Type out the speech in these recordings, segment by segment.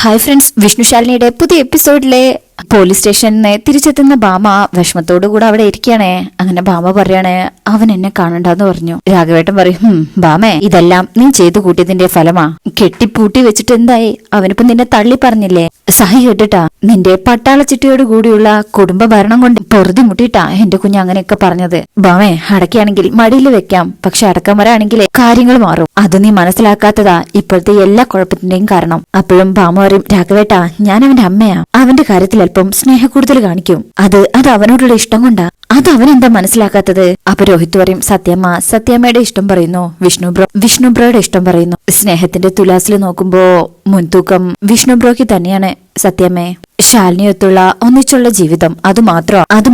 Hi friends, വിഷ്ണുശാലിനിയുടെ പുതിയ എപ്പിസോഡിലെ police സ്റ്റേഷനിൽ തിരിച്ചെത്തുന്ന ഭാമ വിഷമത്തോടു കൂടെ അവിടെ ഇരിക്കുകയാണേ. അങ്ങനെ ഭാമ പറയാണ്, അവൻ എന്നെ കാണണ്ടെന്ന് പറഞ്ഞു. രാഘവേട്ടൻ പറയും, ഭാമേ, ഇതെല്ലാം നീ ചെയ്തു കൂട്ടിയതിന്റെ ഫലമാ. കെട്ടിപ്പൂട്ടി വെച്ചിട്ട് എന്തായി? അവനിപ്പോ നിന്നെ തള്ളി പറഞ്ഞില്ലേ? സഹി കേട്ടിട്ടാ നിന്റെ പട്ടാള ചിട്ടയോട് കൂടിയുള്ള കുടുംബ ഭരണം കൊണ്ട് പൊറുതി മുട്ടിയിട്ടാ എന്റെ കുഞ്ഞ് അങ്ങനെയൊക്കെ പറഞ്ഞത്. ഭാമേ, അടക്കുകയാണെങ്കിൽ മടിയിൽ വെക്കാം, പക്ഷെ അടക്കം വരാണെങ്കിലേ കാര്യങ്ങൾ മാറും. അത് നീ മനസ്സിലാക്കാത്തതാ ഇപ്പോഴത്തെ എല്ലാ കുഴപ്പത്തിന്റെയും കാരണം. അപ്പോഴും ഭാമ പറയും, രാഘവേട്ടാ, ഞാൻ അവന്റെ അമ്മയാ. അവന്റെ കാര്യത്തിൽ അല്പം സ്നേഹക്കൂടുതൽ കാണിക്കും. അത് അവനോടുള്ള ഇഷ്ടം കൊണ്ടാ. അത് അവനെന്താ മനസ്സിലാക്കാത്തത്? അപ്പൊ രോഹിത് പറയും, സത്യമ്മയുടെ ഇഷ്ടം പറയുന്നു, വിഷ്ണുബ്രോയുടെ ഇഷ്ടം പറയുന്നു. സ്നേഹത്തിന്റെ തുലാസിൽ നോക്കുമ്പോ മുൻതൂക്കം വിഷ്ണുബ്രോയ്ക്ക് തന്നെയാണ് സത്യമ്മേ. ശാലിനിയൊത്തുള്ള ഒന്നിച്ചുള്ള ജീവിതം അത്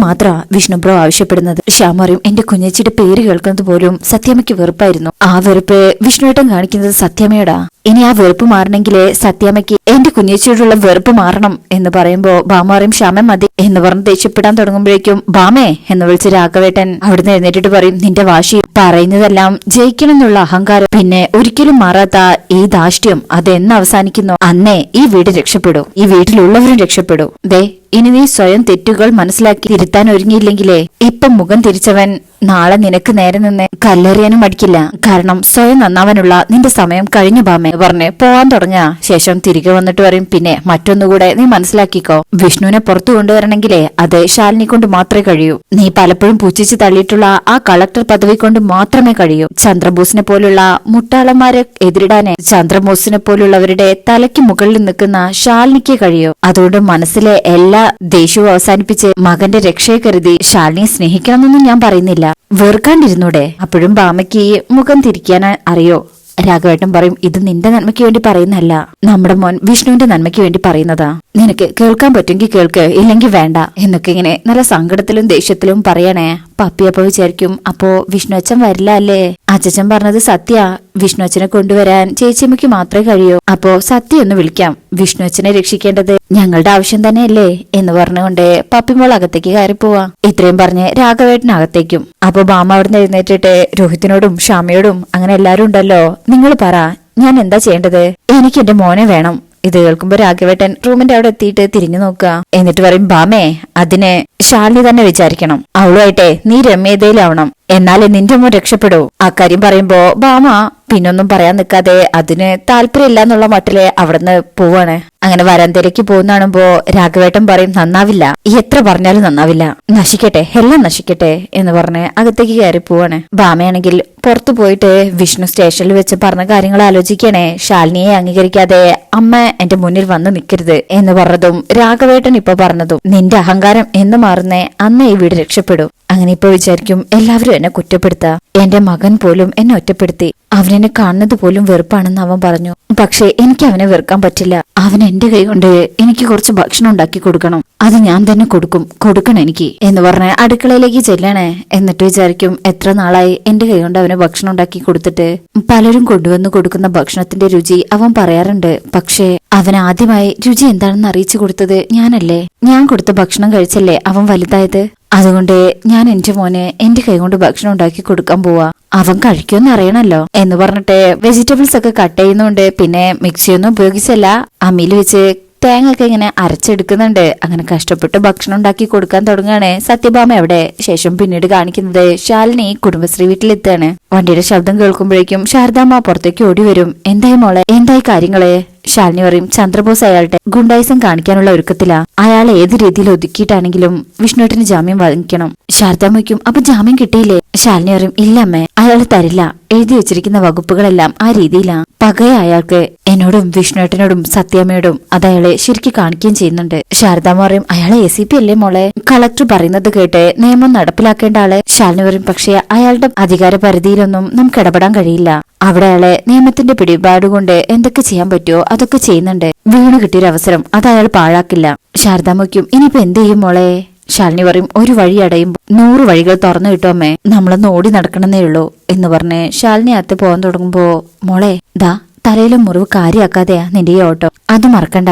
മാത്ര വിഷ്ണുബ്രോ ആവശ്യപ്പെടുന്നത്. ശ്യാം പറയും, എന്റെ കുഞ്ഞച്ചിയുടെ പേര് കേൾക്കുന്നത് പോലും സത്യമ്മയ്ക്ക് വെറുപ്പായിരുന്നു. ആ വെറുപ്പ് വിഷ്ണുവേട്ടൻ കാണിക്കുന്നത് സത്യമ്മയോടാ. ഇനി ആ വെറുപ്പ് മാറണമെങ്കിലേ സത്യമ്മയ്ക്ക് എന്റെ കുഞ്ഞേച്ചിയോടുള്ള വെറുപ്പ് മാറണം എന്ന് പറയുമ്പോ ഭാമ പറയും, ശ്യാമ മതി എന്ന് പറഞ്ഞ് ദേഷ്യപ്പെടാൻ തുടങ്ങുമ്പോഴേക്കും ഭാമേ എന്ന് വിളിച്ച് രാഘവേട്ടൻ അവിടുന്ന് എഴുന്നേറ്റിട്ട് പറയും, നിന്റെ വാശി പറയുന്നതെല്ലാം ജയിക്കണം എന്നുള്ള അഹങ്കാരം, പിന്നെ ഒരിക്കലും മാറാത്ത ഈ ധാഷ്ട്യം അതെന്ന് അവസാനിക്കുന്നു അന്നേ ഈ വീട് രക്ഷപ്പെടൂ, ഈ വീട്ടിലുള്ളവരും രക്ഷപ്പെടൂ. ദേ, ഇനി നീ സ്വയം തെറ്റുകൾ മനസ്സിലാക്കി തിരുത്താൻ ഒരുങ്ങിയില്ലെങ്കിലേ ഇപ്പം മുഖം തിരിച്ചവൻ നാളെ നിനക്ക് നേരെ നിന്ന് കല്ലെറിയാനും മടിക്കില്ല. കാരണം സ്വയം നന്നാവാനുള്ള നിന്റെ സമയം കഴിഞ്ഞു ഭാമേ പറഞ്ഞ് പോവാൻ തുടങ്ങാ. ശേഷം തിരികെ വന്നിട്ട് പറയും, പിന്നെ മറ്റൊന്നുകൂടെ നീ മനസ്സിലാക്കിക്കോ, വിഷ്ണുവിനെ പുറത്തു കൊണ്ടുവരണമെങ്കിലേ അത് ശാലിനി കൊണ്ട് മാത്രമേ കഴിയൂ. നീ പലപ്പോഴും പൂച്ചിച്ച് തള്ളിയിട്ടുള്ള ആ കളക്ടർ പദവി കൊണ്ട് മാത്രമേ കഴിയൂ. ചന്ദ്രബോസിനെ പോലുള്ള മുട്ടാളന്മാരെ എതിരിടാനേ ചന്ദ്രബോസിനെ പോലുള്ളവരുടെ തലയ്ക്ക് മുകളിൽ നിൽക്കുന്ന ശാലിനിക്ക് കഴിയൂ. അതുകൊണ്ട് മനസ്സിലെ എല്ലാ ദേഷ്യവും അവസാനിപ്പിച്ച് മകന്റെ രക്ഷയെ കരുതി ശാലിനിയെ സ്നേഹിക്കണമെന്നൊന്നും ഞാൻ പറയുന്നില്ല, വെറുക്കാണ്ടിരുന്നൂടെ? അപ്പോഴും ഭാമയ്ക്ക് മുഖം തിരിക്കാൻ അറിയോ? രാഘവേട്ടൻ പറയും, ഇത് നിന്റെ നന്മയ്ക്ക് വേണ്ടി പറയുന്നതല്ല, നമ്മുടെ മോൻ വിഷ്ണുവിന്റെ നന്മയ്ക്ക് വേണ്ടി പറയുന്നതാ. നിനക്ക് കേൾക്കാൻ പറ്റുമെങ്കിൽ കേൾക്ക്, ഇല്ലെങ്കിൽ വേണ്ട എന്നൊക്കെ ഇങ്ങനെ നല്ല സങ്കടത്തിലും ദേഷ്യത്തിലും പറയണേ. പപ്പിയപ്പോ വിചാരിക്കും, അപ്പോ വിഷ്ണു അച്ഛൻ വരില്ല അല്ലേ? അച്ഛൻ പറഞ്ഞത് സത്യ, വിഷ്ണു അച്ഛനെ കൊണ്ടുവരാൻ ചേച്ചിയമ്മയ്ക്ക് മാത്രമേ കഴിയൂ. അപ്പോ സത്യ ഒന്ന് വിളിക്കാം, വിഷ്ണു അച്ഛനെ രക്ഷിക്കേണ്ടത് ഞങ്ങളുടെ ആവശ്യം തന്നെയല്ലേ എന്ന് പറഞ്ഞുകൊണ്ട് പപ്പിമോൾ അകത്തേക്ക് കയറി പോവാ. ഇത്രയും പറഞ്ഞ് രാഘവേട്ടൻ അകത്തേക്കും. അപ്പൊ ഭാമ അവിടുന്ന് എഴുന്നേറ്റിട്ട് രോഹിത്തിനോടും ഷാമയോടും അങ്ങനെ എല്ലാരും ഉണ്ടല്ലോ, നിങ്ങൾ പറ, ഞാൻ എന്താ ചെയ്യേണ്ടത്? എനിക്ക് എന്റെ മോനെ വേണം. ഇത് കേൾക്കുമ്പോ രാഘവേട്ടൻ റൂമിന്റെ അവിടെ എത്തിയിട്ട് തിരിഞ്ഞു നോക്കുക. എന്നിട്ട് പറയും, ഭാമേ, അതിനെ ശാലിനി തന്നെ വിചാരിക്കണം. അവളുമായിട്ടെ നീ രമ്യതയിലാവണം, എന്നാലേ നിന്റെ മോൻ രക്ഷപ്പെടൂ. അക്കാര്യം പറയുമ്പോ ഭാമ പിന്നൊന്നും പറയാൻ നിൽക്കാതെ അതിന് താല്പര്യമില്ല എന്നുള്ള മട്ടില് അവിടുന്ന് പോവാണ്. അങ്ങനെ വരാന്തയിലേക്ക് പോകുന്ന കാണുമ്പോ രാഘവേട്ടൻ പറയും, നന്നാവില്ല, എത്ര പറഞ്ഞാലും നന്നാവില്ല, നശിക്കട്ടെ, എല്ലാം നശിക്കട്ടെ എന്ന് പറഞ്ഞ് അകത്തേക്ക് കയറി പോവാണ്. ഭാമയാണെങ്കിൽ പുറത്തു പോയിട്ട് വിഷ്ണു സ്റ്റേഷനിൽ വെച്ച് പറഞ്ഞ കാര്യങ്ങൾ ആലോചിക്കണേ. ശാലിനിയെ അംഗീകരിക്കാതെ അമ്മ എന്റെ മുന്നിൽ വന്ന് നിൽക്കരുത് എന്ന് പറഞ്ഞതും രാഘവേട്ടൻ ഇപ്പൊ പറഞ്ഞതും നിന്റെ അഹങ്കാരം എന്ന് മാറുന്നേ അന്ന് ഈ വീട് രക്ഷപ്പെടൂ. അങ്ങനെ ഇപ്പൊ വിചാരിക്കും, എല്ലാവരും എന്നെ കുറ്റപ്പെടുത്താ, എന്റെ മകൻ പോലും എന്നെ ഒറ്റപ്പെടുത്തി, അവനെന്നെ കാണുന്നത് പോലും വെറുപ്പാണെന്ന് അവൻ പറഞ്ഞു. പക്ഷെ എനിക്ക് അവനെ വെറുക്കാൻ പറ്റില്ല. അവൻ എന്റെ കൈ കൊണ്ട് എനിക്ക് കുറച്ച് ഭക്ഷണം ഉണ്ടാക്കി കൊടുക്കണം, അത് ഞാൻ തന്നെ കൊടുക്കണം എനിക്ക് എന്ന് പറഞ്ഞ് അടുക്കളയിലേക്ക് ചെല്ലണേ. എന്നിട്ട് വിചാരിക്കും, എത്ര നാളായി എന്റെ കൈ കൊണ്ട് അവന് ഭക്ഷണം ഉണ്ടാക്കി കൊടുത്തിട്ട്. പലരും കൊണ്ടുവന്ന് കൊടുക്കുന്ന ഭക്ഷണത്തിന്റെ രുചി അവൻ പറയാറുണ്ട്, പക്ഷേ അവൻ ആദ്യമായി രുചി എന്താണെന്ന് അറിയിച്ചു കൊടുത്തത് ഞാനല്ലേ? ഞാൻ കൊടുത്ത ഭക്ഷണം കഴിച്ചല്ലേ അവൻ വലുതായത്. അതുകൊണ്ട് ഞാൻ എന്റെ മോനെ എന്റെ കൈകൊണ്ട് ഭക്ഷണം ഉണ്ടാക്കി കൊടുക്കാൻ പോവാ, അവൻ കഴിക്കുമെന്ന് അറിയണല്ലോ എന്ന് പറഞ്ഞിട്ട് വെജിറ്റബിൾസ് ഒക്കെ കട്ട് ചെയ്യുന്നുണ്ട്. പിന്നെ മിക്സിയൊന്നും ഉപയോഗിച്ചല്ല, അമ്മിയിൽ വെച്ച് തേങ്ങ ഒക്കെ ഇങ്ങനെ അരച്ചെടുക്കുന്നുണ്ട്. അങ്ങനെ കഷ്ടപ്പെട്ട് ഭക്ഷണം ഉണ്ടാക്കി കൊടുക്കാൻ തുടങ്ങുകയാണ് സത്യഭാമ അവിടെ. ശേഷം പിന്നീട് കാണിക്കുന്നത് ശാലിനി കുടുംബശ്രീ വീട്ടിലെത്താണ്. വണ്ടിയുടെ ശബ്ദം കേൾക്കുമ്പോഴേക്കും ശാരദാമ്മ പുറത്തേക്ക് ഓടി വരും. എന്തായി മോളെ, എന്തായി കാര്യങ്ങള്? ശാലിനി പറയും, ചന്ദ്രബോസ് അയാളുടെ ഗുണ്ടായിസം കാണിക്കാനുള്ള ഒരുക്കത്തിലാ. അയാളെ ഏത് രീതിയിൽ ഒതുക്കിയിട്ടാണെങ്കിലും വിഷ്ണുവേട്ടന് ജാമ്യം വാങ്ങിക്കണം. ശാരദാമ്മയ്ക്കും അപ്പൊ ജാമ്യം കിട്ടിയില്ലേ? ശാലിനി പറയും, ഇല്ല അമ്മേ, അയാൾ തരില്ല. എഴുതി വെച്ചിരിക്കുന്ന വകുപ്പുകളെല്ലാം ആ രീതിയിലാ. പകയ അയാൾക്ക് എന്നോടും വിഷ്ണുവേട്ടനോടും സത്യാമ്മയോടും അത് അയാളെ ശരിക്കും കാണിക്കുകയും ചെയ്യുന്നുണ്ട്. ശാരദാമ്മ പറയും, അയാളെ ACP അല്ലേ മോളെ? കളക്ടർ പറയുന്നത് കേട്ട് നിയമം നടപ്പിലാക്കേണ്ട ആള്. ശാലിനി പറയും, പക്ഷേ അയാളുടെ അധികാര പരിധിയിലൊന്നും നമുക്ക് ഇടപെടാൻ കഴിയില്ല. അവിടെ അയാളെ നിയമത്തിന്റെ പിടിപാടുകൊണ്ട് എന്തൊക്കെ ചെയ്യാൻ പറ്റുമോ അതൊക്കെ ചെയ്യുന്നുണ്ട്. വീണ് കിട്ടിയൊരവസരം അത് അയാൾ പാഴാക്കില്ല. ശാരദാമ്മയ്ക്കും ഇനിയിപ്പോ എന്ത് ചെയ്യും മോളെ? ശാലിനി പറയും, ഒരു വഴി അടയുമ്പോ 100 വഴികൾ തുറന്നു കിട്ടുമേ, നമ്മളൊന്ന് ഓടി നടക്കണമെന്നേ ഉള്ളൂ എന്ന് പറഞ്ഞ് ശാലിനി അകത്ത് പോകാൻ തുടങ്ങുമ്പോ, മോളെ, ദാ തലയിലെ മുറിവ് കാര്യാക്കാതെയാ നിന്റെ ഈ ഓട്ടോ, അത് മറക്കണ്ട.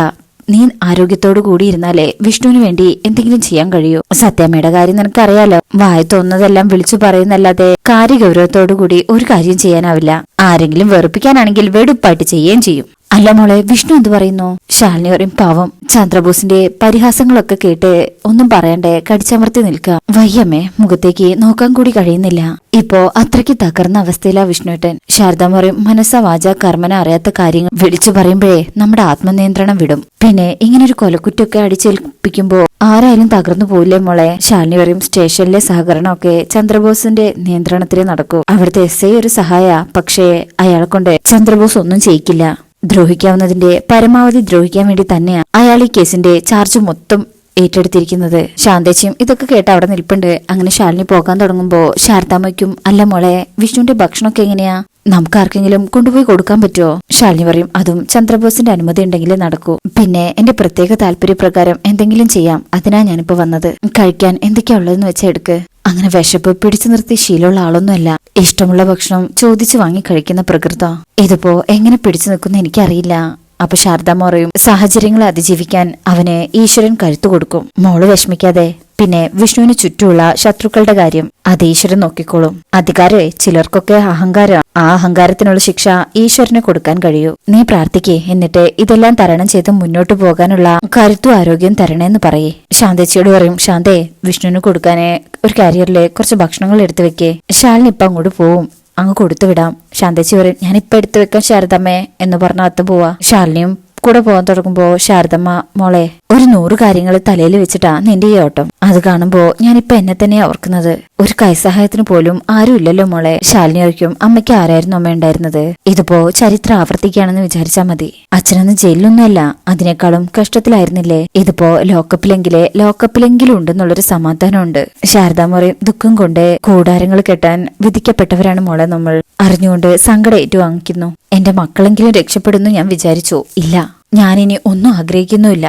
നീ ആരോഗ്യത്തോടു കൂടി ഇരുന്നാലേ വിഷ്ണുവിന് വേണ്ടി എന്തെങ്കിലും ചെയ്യാൻ കഴിയൂ. സത്യാമ്മയുടെ കാര്യം നിനക്കറിയാലോ, വായ തോന്നുന്നതെല്ലാം വിളിച്ചു പറയുന്നല്ലാതെ കാര്യഗൗരവത്തോടു കൂടി ഒരു കാര്യം ചെയ്യാനാവില്ല. ആരെങ്കിലും വെറുപ്പിക്കാനാണെങ്കിൽ വെടുപ്പായിട്ട് ചെയ്യുകയും ചെയ്യും. അല്ല മോളെ, വിഷ്ണു എന്ത് പറയുന്നു? ശാലിനി പറയും, പാവം ചന്ദ്രബോസിന്റെ പരിഹാസങ്ങളൊക്കെ കേട്ട് ഒന്നും പറയണ്ടേ കടിച്ചമർത്തി നിൽക്കുക. വയ്യമ്മേ, മുഖത്തേക്ക് നോക്കാൻ കൂടി കഴിയുന്നില്ല. ഇപ്പോ അത്രയ്ക്ക് തകർന്ന അവസ്ഥയിലാ വിഷ്ണുവേട്ടൻ. ശാരദ പറയും, മനസ്സ വാച കർമ്മന അറിയാത്ത കാര്യങ്ങൾ വിളിച്ചു പറയുമ്പോഴേ നമ്മുടെ ആത്മനിയന്ത്രണം വിടും. പിന്നെ ഇങ്ങനൊരു കൊലക്കുറ്റൊക്കെ അടിച്ചേൽപ്പിക്കുമ്പോ ആരായാലും തകർന്നു പോയില്ലേ മോളെ? ശാലിനി പറയും, സ്റ്റേഷനിലെ സഹകരണമൊക്കെ ചന്ദ്രബോസിന്റെ നിയന്ത്രണത്തിലേ നടക്കൂ. അവിടുത്തെ എസ് ഐ ഒരു സഹായ, പക്ഷേ അയാളെ കൊണ്ട് ചന്ദ്രബോസ് ഒന്നും ചെയ്യിക്കില്ല. ദ്രോഹിക്കാവുന്നതിന്റെ പരമാവധി ദ്രോഹിക്കാൻ വേണ്ടി തന്നെയാണ് അയാൾ ഈ കേസിന്റെ ചാർജ് മൊത്തം ഏറ്റെടുത്തിരിക്കുന്നത്. ശാന്തേച്ചിയും ഇതൊക്കെ കേട്ട് അവിടെ നിൽപ്പുണ്ട്. അങ്ങനെ ശാലിനി പോകാൻ തുടങ്ങുമ്പോ ശാരദാമ്മയ്ക്കും, അല്ല മോളെ, വിഷ്ണുവിന്റെ ഭക്ഷണമൊക്കെ എങ്ങനെയാ? നമുക്ക് ആർക്കെങ്കിലും കൊണ്ടുപോയി കൊടുക്കാൻ പറ്റുമോ? ശാലിനി പറയും, അതും ചന്ദ്രബോസിന്റെ അനുമതി ഉണ്ടെങ്കിലേ നടക്കൂ. പിന്നെ എന്റെ പ്രത്യേക താല്പര്യപ്രകാരം എന്തെങ്കിലും ചെയ്യാം. അതിനാ ഞാനിപ്പോ വന്നത്. കഴിക്കാൻ എന്തൊക്കെയാ ഉള്ളതെന്ന് വെച്ചാൽ എടുക്ക്. അങ്ങനെ വിശപ്പ് പിടിച്ചു നിർത്തി ശീലമുള്ള ആളൊന്നുമല്ല. ഇഷ്ടമുള്ള ഭക്ഷണം ചോദിച്ചു വാങ്ങി കഴിക്കുന്ന പ്രകൃത. ഇതിപ്പോ എങ്ങനെ പിടിച്ചു നിൽക്കുന്ന എനിക്കറിയില്ല. അപ്പൊ ശാരദാമ്മ പറയും, സാഹചര്യങ്ങളെ അതിജീവിക്കാൻ അവന് ഈശ്വരൻ കരുത്തു കൊടുക്കും. മോള് വിഷമിക്കാതെ. പിന്നെ വിഷ്ണുവിന് ചുറ്റുമുള്ള ശത്രുക്കളുടെ കാര്യം അത് ഈശ്വരൻ നോക്കിക്കോളും. അധികാരമേ ചിലർക്കൊക്കെ അഹങ്കാരം. ആ അഹങ്കാരത്തിനുള്ള ശിക്ഷ ഈശ്വരന് കൊടുക്കാൻ കഴിയൂ. നീ പ്രാർത്ഥിക്കേ, എന്നിട്ട് ഇതെല്ലാം തരണം ചെയ്ത് മുന്നോട്ടു പോകാനുള്ള കരുത്തും ആരോഗ്യം തരണേന്ന് പറയേ. ശാന്തേച്ചിയോട് പറയും, ശാന്തേ, വിഷ്ണുവിന് കൊടുക്കാനേ ഒരു കാരിയറിലെ കുറച്ച് ഭക്ഷണങ്ങൾ എടുത്തു വെക്കേ. ശാലിനി ഇപ്പൊ അങ്ങോട്ട് പോവും, അങ്ങ് കൊടുത്തു വിടാം. ശാന്തേച്ചി പറയും, ഞാനിപ്പൊ എടുത്തു വെക്കാം ശാരദമ്മേ എന്ന് പറഞ്ഞ അത്ത് പോവാ. ശാലിനിയും കൂടെ പോകാൻ തുടങ്ങുമ്പോ ശാരദമ്മ, മോളെ, ഒരു 100 കാര്യങ്ങൾ തലയിൽ വെച്ചിട്ടാ നിന്റെ ഈ ഓട്ടം. അത് കാണുമ്പോ ഞാനിപ്പൊ എന്നെ തന്നെയാ ഓർക്കുന്നത്. ഒരു കൈസഹായത്തിന് പോലും ആരും ഇല്ലല്ലോ മോളെ. ശാലിനി ഒരിക്കും, അമ്മയ്ക്ക് ആരായിരുന്നു അമ്മ ഉണ്ടായിരുന്നത്? ഇതിപ്പോ ചരിത്രം ആവർത്തിക്കുകയാണെന്ന് വിചാരിച്ചാ മതി. അച്ഛനൊന്നും ജയിലിലൊന്നുമല്ല, അതിനേക്കാളും കഷ്ടത്തിലായിരുന്നില്ലേ? ഇതിപ്പോ ലോക്കപ്പിലെങ്കിലും ഉണ്ടെന്നുള്ളൊരു സമാധാനമുണ്ട്. ശാരദാമ്മ പറയും, ദുഃഖം കൊണ്ട് കൂടാരങ്ങൾ കെട്ടാൻ വിധിക്കപ്പെട്ടവരാണ് മോളെ നമ്മൾ. അറിഞ്ഞുകൊണ്ട് സങ്കടം ഏറ്റുവാങ്ങിക്കുന്നു. എന്റെ മക്കളെങ്കിലും രക്ഷപ്പെടുന്നു ഞാൻ വിചാരിച്ചു. ഇല്ല, ഞാനിനി ഒന്നും ആഗ്രഹിക്കുന്നുമില്ല.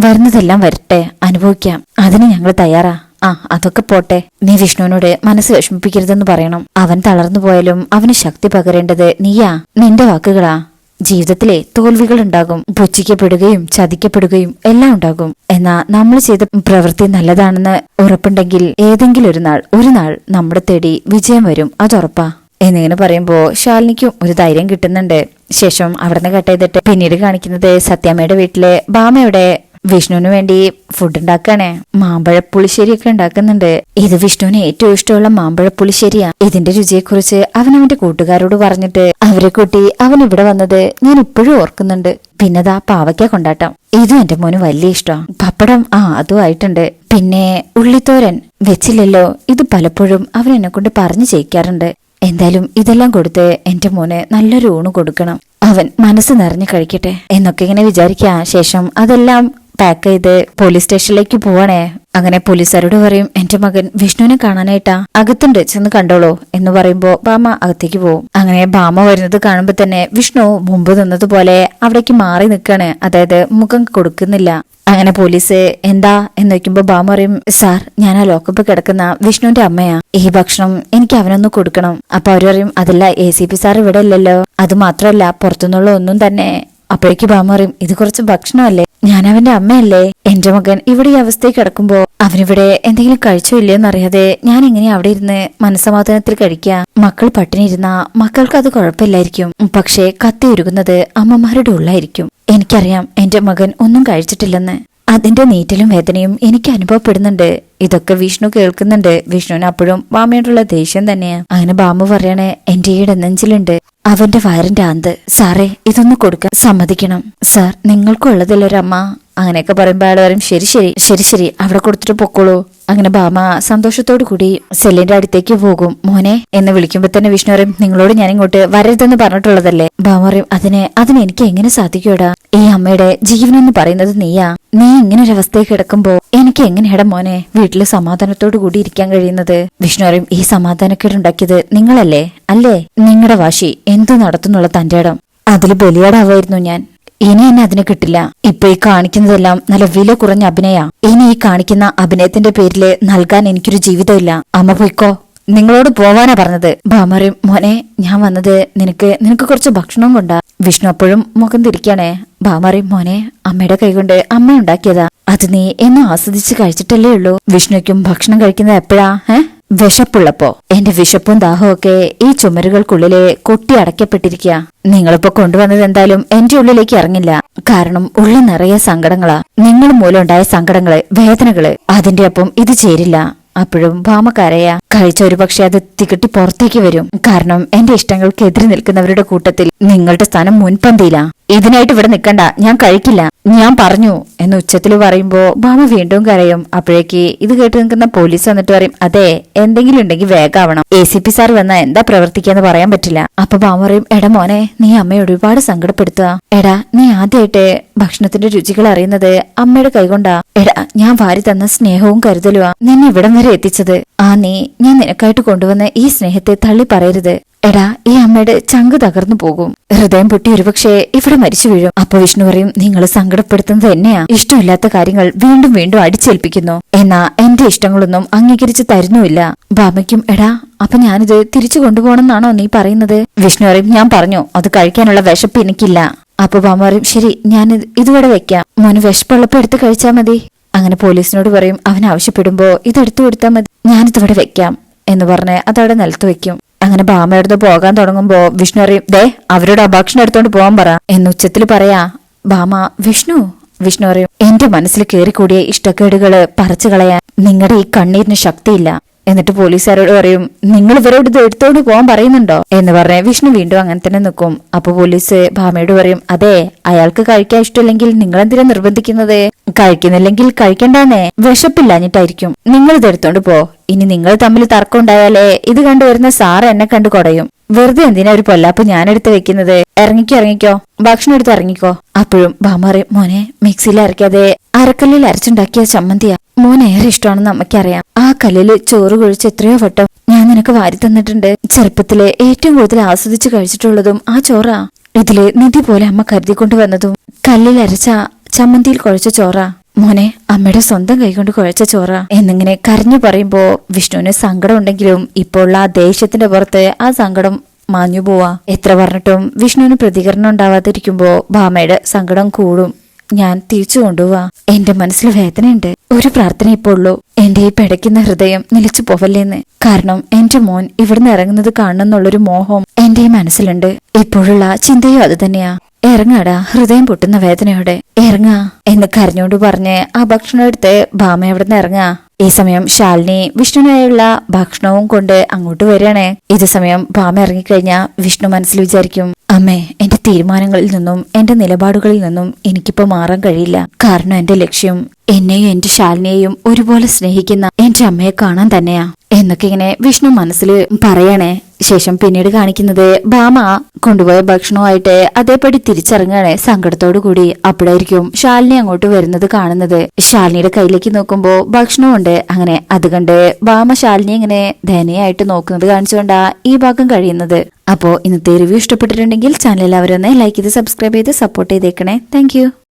വരുന്നതെല്ലാം വരട്ടെ, അനുഭവിക്കാം. അതിന് ഞങ്ങൾ തയ്യാറാ. അതൊക്കെ പോട്ടെ. നീ വിഷ്ണുവിനോട് മനസ്സ് വിഷമിപ്പിക്കരുതെന്ന് പറയണം. അവൻ തളർന്നു പോയാലും അവന് ശക്തി പകരേണ്ടത് നീയാ. നിന്റെ വാക്കുകളാ. ജീവിതത്തിലെ തോൽവികൾ ഉണ്ടാകും, പുച്ഛിക്കപ്പെടുകയും ചതിക്കപ്പെടുകയും എല്ലാം ഉണ്ടാകും. എന്നാ നമ്മൾ ചെയ്ത പ്രവൃത്തി നല്ലതാണെന്ന് ഉറപ്പുണ്ടെങ്കിൽ ഏതെങ്കിലും ഒരു നാൾ നമ്മുടെ തേടി വിജയം വരും, അതുറപ്പാ. എന്നിങ്ങനെ പറയുമ്പോ ശാലിനിക്കും ഒരു ധൈര്യം കിട്ടുന്നുണ്ട്. ശേഷം അവിടുന്ന് കട്ട് ചെയ്തിട്ട് പിന്നീട് കാണിക്കുന്നത് സത്യാമ്മയുടെ വീട്ടിലെ ബാമയുടെ വിഷ്ണുവിന് വേണ്ടി ഫുഡ് ഉണ്ടാക്കാണേ. മാമ്പഴപ്പുളിശ്ശേരിയൊക്കെ ഉണ്ടാക്കുന്നുണ്ട്. ഇത് വിഷ്ണുവിന് ഏറ്റവും ഇഷ്ടമുള്ള മാമ്പഴപ്പുളിശ്ശേരിയാ. ഇതിന്റെ രുചിയെക്കുറിച്ച് അവൻ അവന്റെ കൂട്ടുകാരോട് പറഞ്ഞിട്ട് അവരെ കൂട്ടി അവൻ ഇവിടെ വന്നത് ഞാൻ ഇപ്പോഴും ഓർക്കുന്നുണ്ട്. പിന്നെതാ പാവയ്ക്ക കൊണ്ടാട്ടം, ഇതും എന്റെ മോന് വലിയ ഇഷ്ടം. പപ്പടം അതും ആയിട്ടുണ്ട്. പിന്നെ ഉള്ളിത്തോരൻ വെച്ചില്ലല്ലോ, ഇത് പലപ്പോഴും അവൻ എന്നെ കൊണ്ട് പറഞ്ഞു ചെയ്യിക്കാറുണ്ട്. എന്തായാലും ഇതെല്ലാം കൊടുത്ത് എന്റെ മോന് നല്ലൊരു ഊണ് കൊടുക്കണം. അവൻ മനസ്സ് നിറഞ്ഞു കഴിക്കട്ടെ എന്നൊക്കെ ഇങ്ങനെ വിചാരിക്കാ. ശേഷം അതെല്ലാം പാക്ക് ചെയ്ത് പോലീസ് സ്റ്റേഷനിലേക്ക് പോവാണേ. അങ്ങനെ പോലീസുകാരോട് പറയും, എന്റെ മകൻ വിഷ്ണുവിനെ കാണാനായിട്ടാ, അകത്തുണ്ട്, ചെന്ന് കണ്ടോളൂ എന്ന് പറയുമ്പോ ബാമ അകത്തേക്ക് പോവും. അങ്ങനെ ബാമ വരുന്നത് കാണുമ്പോ തന്നെ വിഷ്ണു മുമ്പ് നിന്നതുപോലെ അവിടേക്ക് മാറി നിൽക്കാണ്. അതായത് മുഖം കൊടുക്കുന്നില്ല. അങ്ങനെ പോലീസ് എന്താ എന്ന് വെക്കുമ്പോ ബാമ പറയും, സാർ, ഞാൻ ആ ലോക്കപ്പ് കിടക്കുന്ന വിഷ്ണുവിന്റെ അമ്മയാ. ഈ ഭക്ഷണം എനിക്ക് അവനൊന്ന് കൊടുക്കണം. അപ്പൊ അവര് പറയും, അതല്ല, ACP സാർ ഇവിടെ ഇല്ലല്ലോ. അത് മാത്രമല്ല പുറത്തുനിന്നുള്ള ഒന്നും തന്നെ. അപ്പോഴേക്ക് ബാമ പറയും, ഇത് കുറച്ച് ഭക്ഷണമല്ലേ, ഞാൻ അവന്റെ അമ്മയല്ലേ. എന്റെ മകൻ ഇവിടെ ഈ അവസ്ഥയിൽ കിടക്കുമ്പോ അവനിവിടെ എന്തെങ്കിലും കഴിച്ചോ ഇല്ലയോന്നറിയാതെ ഞാൻ എങ്ങനെയാ അവിടെ ഇരുന്ന് മനസ്സമാധാനത്തിൽ കഴിക്കുക? മക്കൾ പട്ടിണി ഇരുന്നാ മക്കൾക്ക് അത് കുഴപ്പമില്ലായിരിക്കും, പക്ഷേ കത്തി ഉരുകുന്നത് അമ്മമാരുടെ ഉള്ളായിരിക്കും. എനിക്കറിയാം എന്റെ മകൻ ഒന്നും കഴിച്ചിട്ടില്ലെന്ന്. അതിന്റെ നീറ്റലും വേദനയും എനിക്ക് അനുഭവപ്പെടുന്നുണ്ട്. ഇതൊക്കെ വിഷ്ണു കേൾക്കുന്നുണ്ട്. വിഷ്ണുവിന് അപ്പോഴും ബാമയോടുള്ള ദേഷ്യം തന്നെയാ. അങ്ങനെ ബാമ പറയണേ, എന്റെ ഇടനെഞ്ചിലുണ്ട് അവന്റെ വയറിന്റെ ആന്ത്. സാറേ, ഇതൊന്ന് കൊടുക്കാൻ സമ്മതിക്കണം. സാർ, നിങ്ങൾക്കുള്ളതില്ലൊരമ്മ. അങ്ങനെയൊക്കെ പറയുമ്പോ ആള് പറയും, ശരി, അവിടെ കൊടുത്തിട്ട് പൊക്കോളൂ. അങ്ങനെ ബാമ സന്തോഷത്തോടു കൂടി സെല്ലിന്റെ അടുത്തേക്ക് പോകും. മോനെ എന്ന് വിളിക്കുമ്പോ തന്നെ വിഷ്ണു പറയും, നിങ്ങളോട് ഞാൻ ഇങ്ങോട്ട് വരരുതെന്ന് പറഞ്ഞിട്ടുള്ളതല്ലേ. ബാമ പറയും, അതിന് എനിക്ക് എങ്ങനെ സാധിക്കൂടാ? ഈ അമ്മയുടെ ജീവനെന്ന് പറയുന്നത് നീയാ. നീ ഇങ്ങനൊരവസ്ഥയിൽ കിടക്കുമ്പോ എനിക്ക് എങ്ങനെയാടാ മോനെ വീട്ടില് സമാധാനത്തോടു കൂടി ഇരിക്കാൻ കഴിയുന്നത്? വിഷ്ണു പറയും, ഈ സമാധാനക്കേടുണ്ടാക്കിയത് നിങ്ങളല്ലേ? അല്ലേ? നിങ്ങളുടെ വാശി എന്തു നടത്തുന്നുള്ള തന്റെ ഇടം അതില് ബലിയാടാവായിരുന്നു ഞാൻ. ഇനി എന്നെ അതിന് കിട്ടില്ല. ഇപ്പൊ ഈ കാണിക്കുന്നതെല്ലാം നല്ല വില കുറഞ്ഞ അഭിനയാ. ഇനി ഈ കാണിക്കുന്ന അഭിനയത്തിന്റെ പേരില് നൽകാൻ എനിക്കൊരു ജീവിതമില്ല. അമ്മ പോയിക്കോ, നിങ്ങളോട് പോവാനാ പറഞ്ഞത്. ബാമറിയും, മോനെ, ഞാൻ വന്നത് നിനക്ക് കുറച്ച് ഭക്ഷണം കൊണ്ടാ. വിഷ്ണു അപ്പോഴും മുഖം തിരിക്കാണേ. ബാമറിയും, മോനെ, അമ്മയുടെ കൈകൊണ്ട് അമ്മ ഉണ്ടാക്കിയതാ. അത് നീ എന്നെ ആസ്വദിച്ച് കഴിച്ചിട്ടല്ലേ ഉള്ളൂ. വിഷ്ണുക്കും ഭക്ഷണം കഴിക്കുന്നത് എപ്പോഴാ? വിശപ്പുള്ളപ്പോ എന്റെ വിശപ്പും ദാഹവും ഒക്കെ ഈ ചുമരുകൾക്കുള്ളിലെ കൊട്ടി അടയ്ക്കപ്പെട്ടിരിക്കുക. നിങ്ങളിപ്പോ കൊണ്ടുവന്നത് എന്തായാലും എന്റെ ഉള്ളിലേക്ക് ഇറങ്ങില്ല. കാരണം ഉള്ളിൽ നിറയെ സങ്കടങ്ങളാ. നിങ്ങൾ മൂലം ഉണ്ടായ സങ്കടങ്ങള്, വേദനകള്. അതിന്റെ ഒപ്പം ഇത് ചേരില്ല. അപ്പോഴും ഭാമ കരയാ. കഴിച്ച ഒരു പക്ഷെ അത് തികട്ടി പുറത്തേക്ക് വരും. കാരണം എന്റെ ഇഷ്ടങ്ങൾക്ക് എതിരെ നിൽക്കുന്നവരുടെ കൂട്ടത്തിൽ നിങ്ങളുടെ സ്ഥാനം മുൻപന്തിയില്ല. ഇതിനായിട്ട് ഇവിടെ നിൽക്കണ്ട, ഞാൻ കഴിക്കില്ല, ഞാൻ പറഞ്ഞു എന്ന് ഉച്ചത്തിൽ പറയുമ്പോ ഭാമ വീണ്ടും കരയും. അപ്പോഴേക്ക് ഇത് കേട്ട് നിൽക്കുന്ന പോലീസ് വന്നിട്ട് പറയും, അതെ, എന്തെങ്കിലും ഉണ്ടെങ്കിൽ വേഗാവണം. ACP സാർ വന്നാ എന്താ പ്രവർത്തിക്കാന്ന് പറയാൻ പറ്റില്ല. അപ്പൊ ഭാമ പറയും, എടാ മോനെ, നീ അമ്മയെ ഒരുപാട് സങ്കടപ്പെടുത്തുക. എടാ, നീ ആദ്യമായിട്ട് ഭക്ഷണത്തിന്റെ രുചികൾ അറിയുന്നത് അമ്മയുടെ കൈകൊണ്ടാ. എടാ, ഞാൻ വാരി തന്ന സ്നേഹവും കരുതലുവാ നിന്നെ ഇവിടം വരെ എത്തിച്ചത്. ഞാൻ നിനക്കായിട്ട് കൊണ്ടുവന്ന ഈ സ്നേഹത്തെ തള്ളി പറയരുത്. എടാ, ഈ അമ്മയുടെ ചങ്ക് തകർന്നു പോകും. ഹൃദയം പൊട്ടി ഒരുപക്ഷെ ഇവിടെ മരിച്ചു വീഴും. അപ്പൊ വിഷ്ണു പറയും, നിങ്ങൾ സങ്കടപ്പെടുത്തുന്നത് എന്നെയാ. ഇഷ്ടമില്ലാത്ത കാര്യങ്ങൾ വീണ്ടും വീണ്ടും അടിച്ചേൽപ്പിക്കുന്നു. എന്നാ എന്റെ ഇഷ്ടങ്ങളൊന്നും അംഗീകരിച്ച് തരുന്നുമില്ല. ഭാമയ്ക്കും, എടാ, അപ്പൊ ഞാനിത് തിരിച്ചു കൊണ്ടുപോകണമെന്നാണോ നീ പറയുന്നത്? വിഷ്ണു പറയും, ഞാൻ പറഞ്ഞു, അത് കഴിക്കാനുള്ള വിശപ്പ് എനിക്കില്ല. അപ്പൊ ഭാമ പറയും, ശരി, ഞാൻ ഇതിവിടെ വെക്കാം. മോന് വിശപ്പുള്ളപ്പോ എടുത്ത് കഴിച്ചാ മതി. അങ്ങനെ പോലീസിനോട് പറയും, അവൻ ആവശ്യപ്പെടുമ്പോ ഇതെടുത്തു കൊടുത്താൽ മതി, ഞാനിതിവിടെ വെക്കാം എന്ന് പറഞ്ഞ് അതവിടെ നിലത്ത് വെക്കും. അങ്ങനെ ഭാമ എടുത്ത് പോകാൻ തുടങ്ങുമ്പോ വിഷ്ണു അറിയും, ദേ, അവരോട് ആ ഭക്ഷണം എടുത്തോണ്ട് പോകാൻ പറ എന്ന് ഉച്ചത്തിൽ പറയാ. ഭാമ, വിഷ്ണു അറിയും, എന്റെ മനസ്സിൽ കയറിക്കൂടിയ ഇഷ്ടക്കേടുകള് പറിച്ചു കളയാൻ നിങ്ങളുടെ ഈ കണ്ണീരിന് ശക്തിയില്ല. എന്നിട്ട് പോലീസുകാരോട് പറയും, നിങ്ങൾ ഇവരോട് ഇത് എടുത്തോണ്ട് പോകാൻ പറയുന്നുണ്ടോ എന്ന് പറഞ്ഞ് വിഷ്ണു വീണ്ടും അങ്ങനെ തന്നെ നിൽക്കും. അപ്പൊ പോലീസ് ഭാമയോട് പറയും, അതെ, അയാൾക്ക് കഴിക്കാൻ ഇഷ്ടമില്ലെങ്കിൽ നിങ്ങളെന്തിനാ നിർബന്ധിക്കുന്നത്? കഴിക്കുന്നില്ലെങ്കിൽ കഴിക്കണ്ടെന്നേ, വിശപ്പില്ലാഞ്ഞിട്ടായിരിക്കും. നിങ്ങൾ ഇത് എടുത്തോണ്ട് പോ. ഇനി നിങ്ങൾ തമ്മിൽ തർക്കം ഉണ്ടായാലേ ഇത് കണ്ടുവരുന്ന സാറ് എന്നെ കണ്ടു കുടയും. വെറുതെ എന്തിനാ ഒരു പൊല്ലാപ്പ് ഞാനെടുത്ത് വെക്കുന്നത്? ഇറങ്ങിക്കോ, ഭക്ഷണം എടുത്ത് ഇറങ്ങിക്കോ. അപ്പോഴും ഭാമ പറയും, മോനെ, മിക്സിയിൽ അരയ്ക്കാതെ അരക്കല്ലിൽ അരച്ചുണ്ടാക്കിയ ചമ്മന്തിയാ മോനെ ഏറെ ഇഷ്ടമാണെന്ന് അമ്മയ്ക്കറിയാം. ആ കല്ലില് ചോറ് കുഴിച്ച് എത്രയോ വട്ടം ഞാൻ നിനക്ക് വാരി തന്നിട്ടുണ്ട്. ചെറുപ്പത്തില് ഏറ്റവും കൂടുതൽ ആസ്വദിച്ച് കഴിച്ചിട്ടുള്ളതും ആ ചോറാ. ഇതില് നിധി പോലെ അമ്മ കരുതിക്കൊണ്ടു വന്നതും കല്ലിൽ അരച്ച ചമ്മന്തിയിൽ കുഴച്ച ചോറാ മോനെ, അമ്മയുടെ സ്വന്തം കൈകൊണ്ട് കുഴച്ച ചോറ എന്നിങ്ങനെ കരഞ്ഞു പറയുമ്പോ വിഷ്ണുവിന് സങ്കടം ഉണ്ടെങ്കിലും ഇപ്പോൾ ആ ദേഷ്യത്തിന്റെ പുറത്ത് ആ സങ്കടം മാഞ്ഞു പോവാ. എത്ര പറഞ്ഞിട്ടും വിഷ്ണുവിന് പ്രതികരണം ഉണ്ടാവാതിരിക്കുമ്പോ ഭാമയുടെ സങ്കടം കൂടും. ഞാൻ തിരിച്ചു കൊണ്ടുപോവാ. എന്റെ മനസ്സിൽ വേദനയുണ്ട്. ഒരു പ്രാർത്ഥന ഇപ്പോ ഉള്ളൂ, എന്റെ ഈ പിടയ്ക്കുന്ന ഹൃദയം നിലച്ചു പോവല്ലേന്ന്. കാരണം എന്റെ മോൻ ഇവിടുന്ന് ഇറങ്ങുന്നത് കാണണമെന്നുള്ളൊരു മോഹം എന്റെ ഈ മനസ്സിലുണ്ട്. ഇപ്പോഴുള്ള ചിന്തയും അത് തന്നെയാ. ഇറങ്ങാടാ, ഹൃദയം പൊട്ടുന്ന വേദനയോടെ ഇറങ്ങാ എന്ന് കരഞ്ഞോണ്ട് പറഞ്ഞ് ആ ഭക്ഷണം എടുത്ത് ഭാമ എവിടുന്ന് ഇറങ്ങാ. ഈ സമയം ശാലിനി വിഷ്ണുവിനായുള്ള ഭക്ഷണവും കൊണ്ട് അങ്ങോട്ട് വരികയാണേ. ഇത് സമയം ഭാമ ഇറങ്ങിക്കഴിഞ്ഞാ വിഷ്ണു മനസ്സിൽ വിചാരിക്കും, അമ്മേ, എന്റെ തീരുമാനങ്ങളിൽ നിന്നും എന്റെ നിലപാടുകളിൽ നിന്നും എനിക്കിപ്പോ മാറാൻ കഴിയില്ല. കാരണം എന്റെ ലക്ഷ്യം എന്നെയും എന്റെ ശാലിനിയെയും ഒരുപോലെ സ്നേഹിക്കുന്ന എന്റെ അമ്മയെ കാണാൻ തന്നെയാ എന്നൊക്കെ ഇങ്ങനെ വിഷ്ണു മനസ്സിൽ പറയണേ. ശേഷം പിന്നീട് കാണിക്കുന്നത് ഭാമ കൊണ്ടുപോയ ഭക്ഷണവുമായിട്ട് അതേപടി തിരിച്ചിറങ്ങാണ് സങ്കടത്തോടു കൂടി. അപ്പോഴായിരിക്കും ശാലിനി അങ്ങോട്ട് വരുന്നത് കാണുന്നത്. ശാലിനിയുടെ കയ്യിലേക്ക് നോക്കുമ്പോ ഭക്ഷണമുണ്ട്. അങ്ങനെ അത് കണ്ട് ഭാമ ശാലിനി ഇങ്ങനെ ദയനീയമായിട്ട് നോക്കുന്നത് കാണിച്ചുകൊണ്ടാ ഈ ഭാഗം കഴിയുന്നത്. അപ്പോ ഇന്നത്തെ റിവ്യൂ ഇഷ്ടപ്പെട്ടിട്ടുണ്ടെങ്കിൽ ചാനൽ എല്ലാവരും ഒന്ന് ലൈക്ക് ചെയ്ത് സബ്സ്ക്രൈബ് ചെയ്ത് സപ്പോർട്ട് ചെയ്തേക്കണേ. താങ്ക്